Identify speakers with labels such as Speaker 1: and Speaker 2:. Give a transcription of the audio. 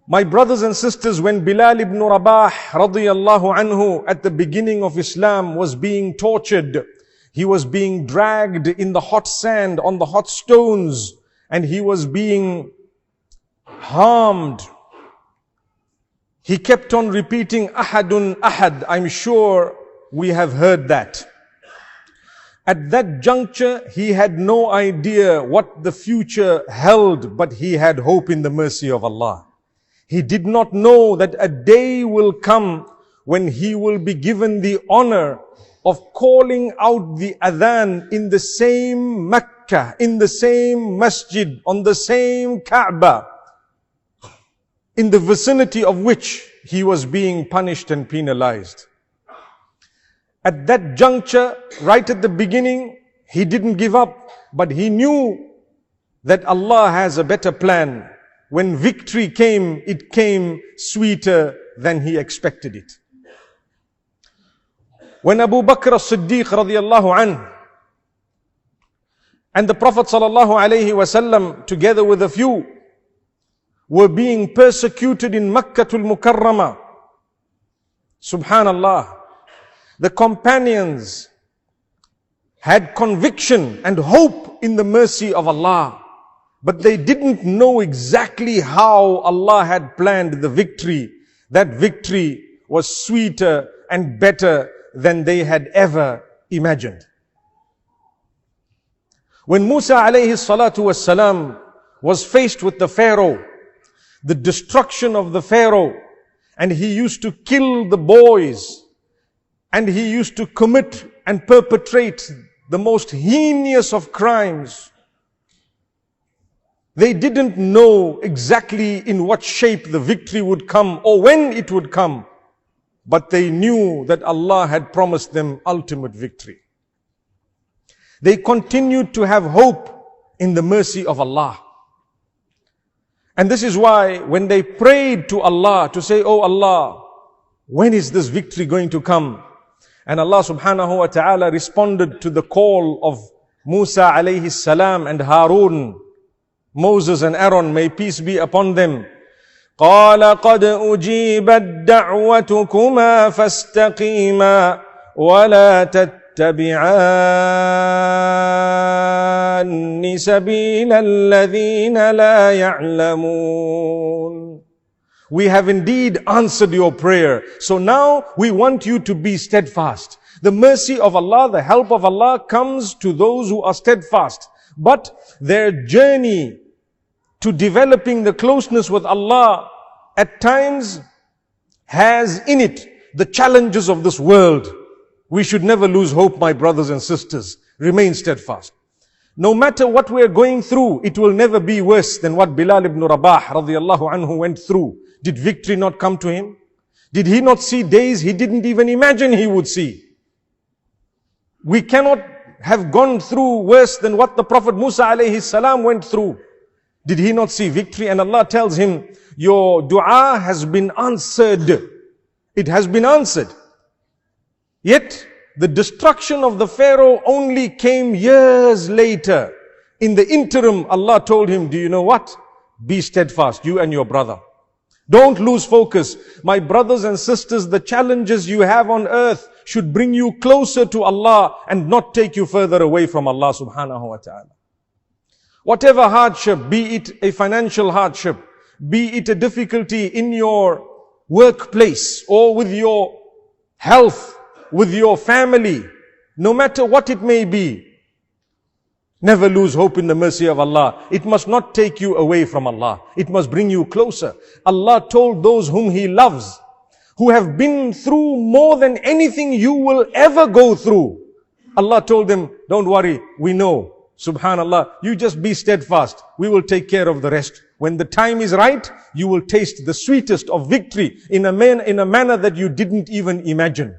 Speaker 1: My brothers and sisters, when Bilal ibn Rabah radiyallahu anhu at the beginning of Islam was being tortured, he was being dragged in the hot sand, on the hot stones, and he was being harmed. He kept on repeating, Ahadun Ahad. I'm sure we have heard that. At that juncture, he had no idea what the future held, but he had hope in the mercy of Allah. He did not know that a day will come when he will be given the honor of calling out the adhan in the same Mecca, in the same masjid, on the same Kaaba, in the vicinity of which he was being punished and penalized. At that juncture, right at the beginning, he didn't give up, but he knew that Allah has a better plan. When victory came, it came sweeter than he expected it. When Abu Bakr as-Siddiq radiyallahu anhu and the Prophet sallallahu alayhi wasallam, together with a few, were being persecuted in Makkatul Mukarramah, subhanallah, the companions had conviction and hope in the mercy of Allah, but they didn't know exactly how Allah had planned the victory. That victory was sweeter and better than they had ever imagined. When Musa alayhi salatu wassalam was faced with the Pharaoh, the destruction of the Pharaoh, and he used to kill the boys, and he used to commit and perpetrate the most heinous of crimes. They didn't know exactly in what shape the victory would come or when it would come, but they knew that Allah had promised them ultimate victory. They continued to have hope in the mercy of Allah. And this is why when they prayed to Allah to say, "Oh Allah, when is this victory going to come?" And Allah subhanahu wa ta'ala responded to the call of Musa alayhi salam and Harun, Moses and Aaron, may peace be upon them. قَالَ قَدْ أُجِيبَتْ دَعْوَتُكُمَا فَاسْتَقِيمَا وَلَا تَتَّبِعَانِّ سَبِيلَ الَّذِينَ لَا يَعْلَمُونَ. We have indeed answered your prayer. So now we want you to be steadfast. The mercy of Allah, the help of Allah comes to those who are steadfast. But their journey to developing the closeness with Allah at times has in it the challenges of this world. We should never lose hope, my brothers and sisters. Remain steadfast. No matter what we are going through, it will never be worse than what Bilal ibn Rabah radiyallahu anhu went through. Did victory not come to him? Did he not see days he didn't even imagine he would see? We cannot have gone through worse than what the Prophet Musa alayhi salam went through. Did he not see victory? And Allah tells him, your dua has been answered. It has been answered. Yet, the destruction of the Pharaoh only came years later. In the interim, Allah told him, do you know what? Be steadfast, you and your brother. Don't lose focus. My brothers and sisters, the challenges you have on earth should bring you closer to Allah and not take you further away from Allah subhanahu wa ta'ala. Whatever hardship, be it a financial hardship, be it a difficulty in your workplace or with your health, with your family, no matter what it may be, never lose hope in the mercy of Allah. It must not take you away from Allah. It must bring you closer. Allah told those whom He loves, who have been through more than anything you will ever go through. Allah told them, don't worry, we know. Subhanallah, you just be steadfast. We will take care of the rest. When the time is right, you will taste the sweetest of victory in a manner that you didn't even imagine.